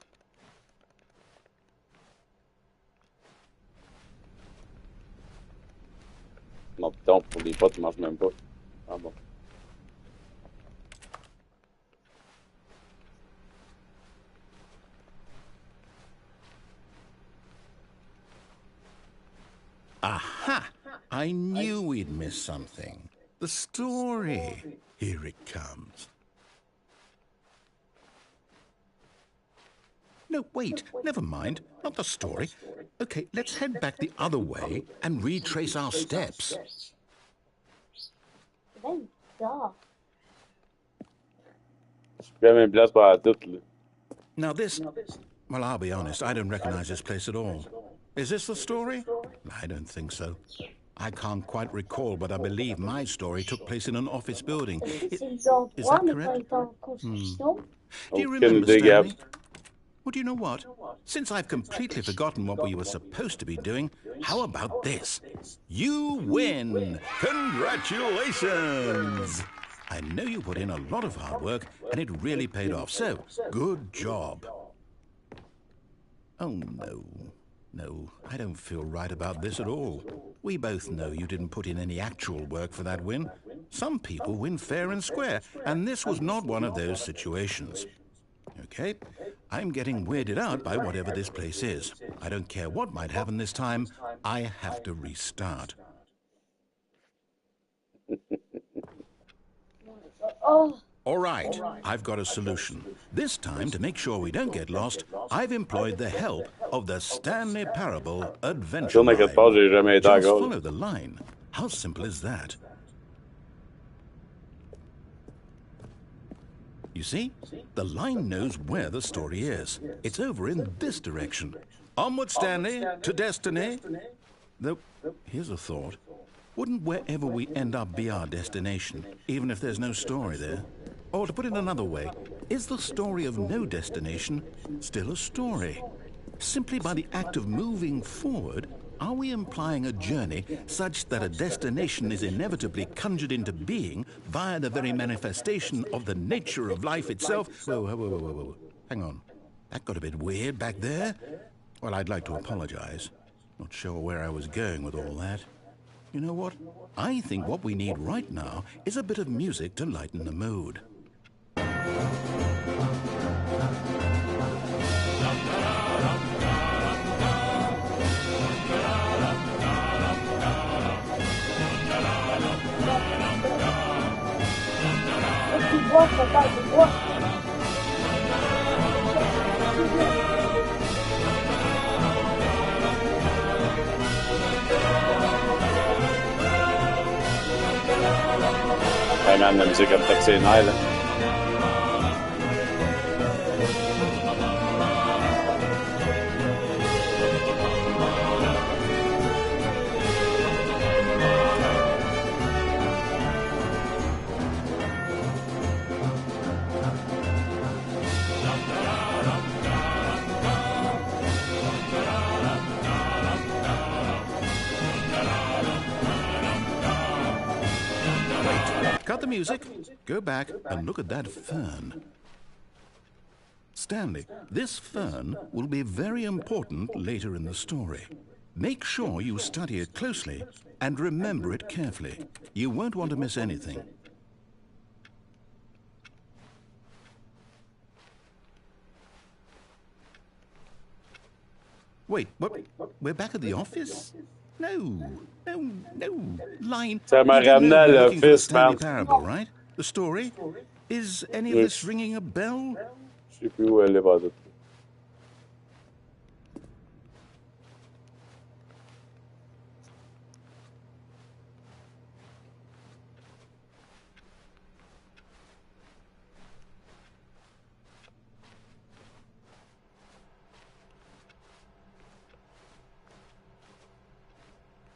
Non, putain, pour les potes, ils mangent même pas. Ah bon. Aha! I knew we'd missed something. The story. Here it comes. No, wait. Never mind. Not the story. Okay, let's head back the other way and retrace our steps. Very dark. J'ai même place pour la toute, là. Now this... Well, I'll be honest. I don't recognize this place at all. Is this the story? I don't think so. I can't quite recall, but I believe my story took place in an office building. Is that correct? Do you remember, Stanley? Well, do you know what? Since I've completely forgotten what we were supposed to be doing, how about this? You win! Congratulations! I know you put in a lot of hard work, and it really paid off, so good job. Oh, no. No, I don't feel right about this at all. We both know you didn't put in any actual work for that win. Some people win fair and square, and this was not one of those situations. Okay, I'm getting weirded out by whatever this place is. I don't care what might happen this time. I have to restart. Oh, All right, I've got a solution. This time, to make sure we don't get lost, I've employed the help of the Stanley Parable Adventure Line. Just follow the line. How simple is that? You see, the line knows where the story is. It's over in this direction. Onward, Stanley, to destiny. Though, here's a thought. Wouldn't wherever we end up be our destination, even if there's no story there? Or to put it another way, is the story of no destination still a story? Simply by the act of moving forward, are we implying a journey such that a destination is inevitably conjured into being via the very manifestation of the nature of life itself? Whoa. Hang on. That got a bit weird back there. Well, I'd like to apologize. Not sure where I was going with all that. You know what? I think what we need right now is a bit of music to lighten the mood. Kailangan na music ang taxi na island. Cut the music, go back and look at that fern. Stanley, this fern will be very important later in the story. Make sure you study it closely and remember it carefully. You won't want to miss anything. Wait, what? We're back at the office? No. Line. Ça m'a ramené à l'office, man. Parable, right? The story? Is any of this ringing a bell? Je sais plus où elle est basée.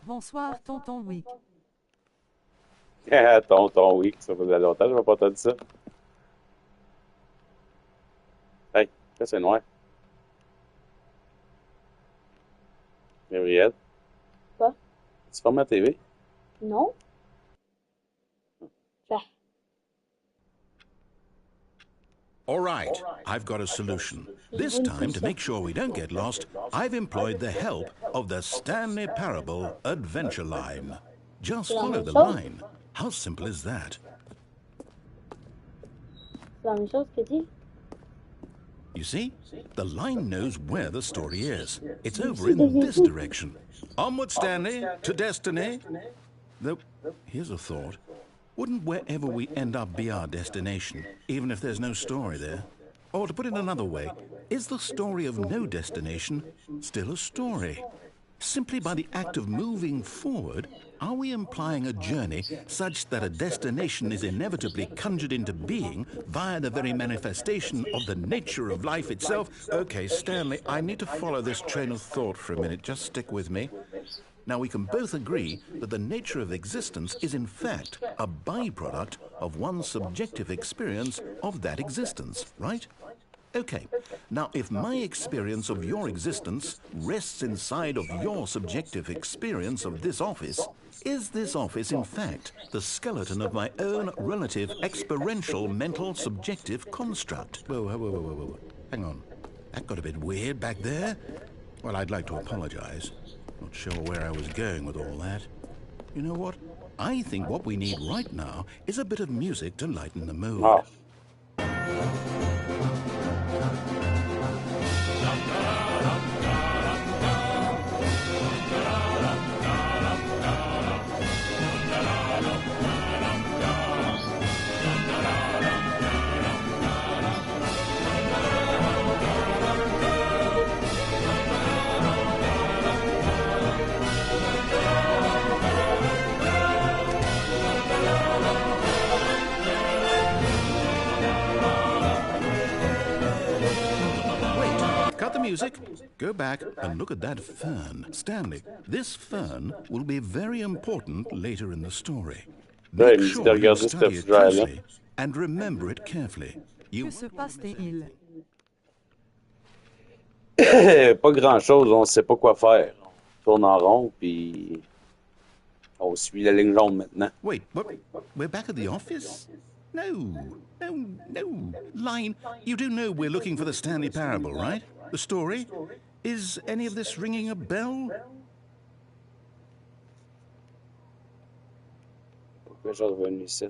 Bonsoir, tonton Wick. Tonton Wick, ça faisait longtemps que je n'avais pas entendu ça. Hey, ça c'est noir. Gabriel. Quoi? Tu fermes la TV? Non. All right, I've got a solution. This time, to make sure we don't get lost, I've employed the help of the Stanley Parable Adventure Line. Just follow the line. How simple is that? You see, the line knows where the story is. It's over in this direction. Onward, Stanley, to destiny. Though, here's a thought. Wouldn't wherever we end up be our destination, even if there's no story there? Or to put it another way, is the story of no destination still a story? Simply by the act of moving forward, are we implying a journey such that a destination is inevitably conjured into being via the very manifestation of the nature of life itself? Okay, Stanley, I need to follow this train of thought for a minute. Just stick with me. Now, we can both agree that the nature of existence is in fact a byproduct of one's subjective experience of that existence, right? Okay, now if my experience of your existence rests inside of your subjective experience of this office, is this office in fact the skeleton of my own relative experiential mental subjective construct? Whoa. Hang on. That got a bit weird back there. Well, I'd like to apologize. Not sure where I was going with all that. You know what? I think what we need right now is a bit of music to lighten the mood. Oh. music. Go back and look at that fern. Stanley, this fern will be very important later in the story. Make sure you study it closely and remember it carefully. Que se passe-t-il? Pas grand-chose, on sait pas quoi faire. On tourne en rond, puis on suit la ligne jaune maintenant. Wait, what? We're back at the office? No. Line, you do know we're looking for the Stanley Parable, right? The story? Is any of this ringing a bell? Pourquoi je suis revenu ici?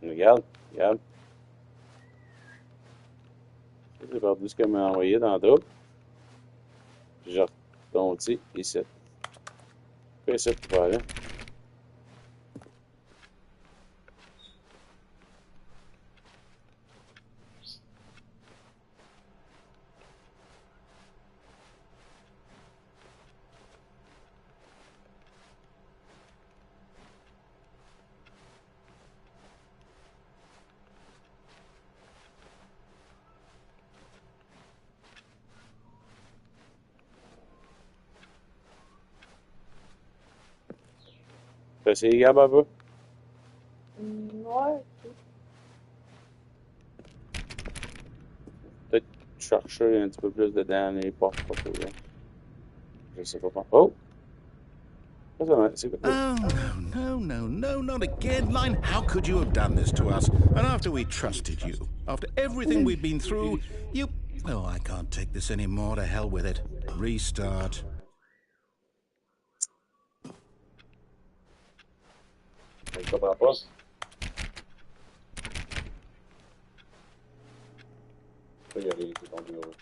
Regarde. J'ai perdu ce qu'elle m'a envoyé dans la troupe. Puis je retombe ici. Fais ici, voilà. T'as essayé, Gab, un peu? Ouais. Peut-être chercher un petit peu plus dedans les portes. Je sais pas. Oh! C'est quoi? Oh, no, not again, Line. How could you have done this to us? And after we trusted you, after everything we've been through, you... Oh, I can't take this anymore. To hell with it. Restart. Je comprends pas. Il y a les bureau.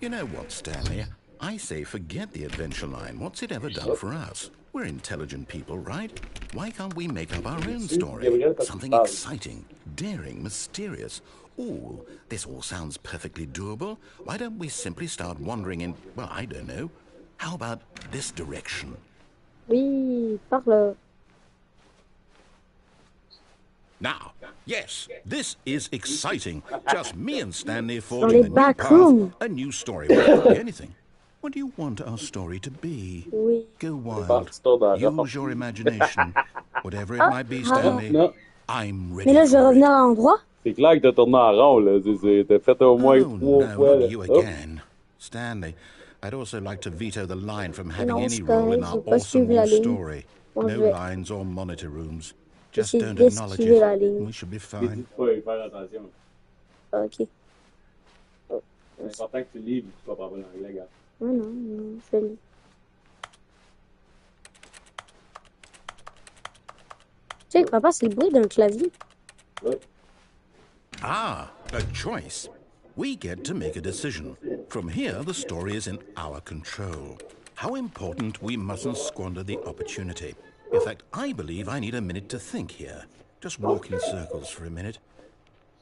You know what, Stanley? I say forget the adventure line. What's it ever done for us? We're intelligent people, right? Why can't we make up our own story? Something exciting, daring, mysterious. Ooh, this all sounds perfectly doable. Why don't we simply start wandering in, well, I don't know. How about this direction? Oui, par là. Now, yes, this is exciting. Just me and Stanley Dans forging les a new back path, rooms. a new story. Well, it could be anything. What do you want our story to be? Oui. Go wild. Use your imagination. Whatever it might be, Stanley, Non. I'm ready Mais là, je vais for revenir it. à l'endroit. C'est clair que t'as tourné en rond, là. T'as fait au moins Oh, 3 no, fois. not Là. you Oh. again. Stanley, I'd also like to veto the line from having Non, any c'est role in correct, our je vais pas awesome suivre la new ligne. story. Moi, je No vais lines or monitor rooms. Just essayer don't acknowledge d'esquiver la it. ligne. We should be J'ai fine. dit de pas y faire attention. Ok. C'est important que tu lis, tu vas pas parler l'anglais, gars. Non, je lis. Tu sais, papa, c'est le bruit d'un clavier. Ouais. Ah, a choice. We get to make a decision. From here, the story is in our control. How important we mustn't squander the opportunity. In fact, I believe I need a minute to think here. Just walk in circles for a minute.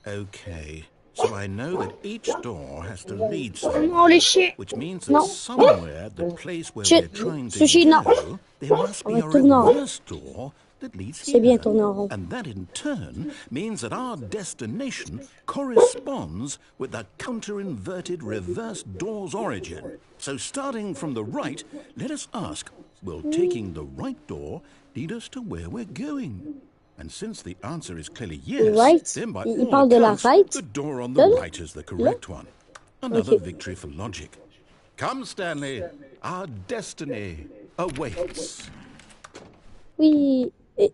Okay, so I know that each door has to lead somewhere, Non, les chiens. which means that Non. somewhere, the place where Shit. we're trying to Sushi, non. go, there must On be va a tourner en rond. reverse door that leads C'est bien here. tourner en rond. And that in turn means that our destination corresponds with the counter-inverted reverse door's origin. So starting from the right, let us ask, will taking the right door lead us to where we're going? And since the answer is clearly yes, Right? then by Il all parle de la accounts, right? the door on the Là? right is the correct one. Another Okay. victory for logic. Come, Stanley, our destiny awaits. Oui. Et...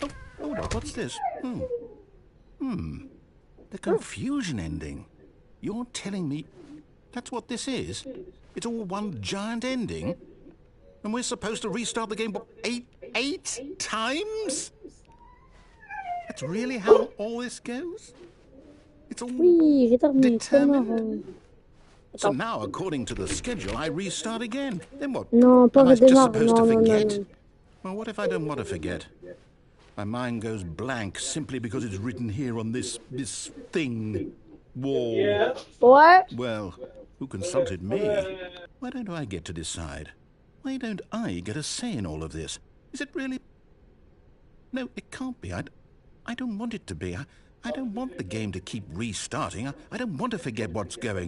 Oh, hold up, what's this? The confusion ending. You're telling me that's what this is? It's all one giant ending? And we're supposed to restart the game, what, eight times? That's really how all this goes? It's all Oui, j'ai terminé. Tourne en determined? rond. So now, according to the schedule, I restart again. Then what? Non, pas Am I just redémarre. supposed Non, to non, non, forget? non. Well, what if I don't want to forget? My mind goes blank simply because it's written here on this thing. Wall. What? Well, who consulted me? Why don't I get to decide? Why don't I get a say in all of this? Is it really... No, it can't be. I don't want it to be. I don't want the game to keep restarting. I don't want to forget what's going on.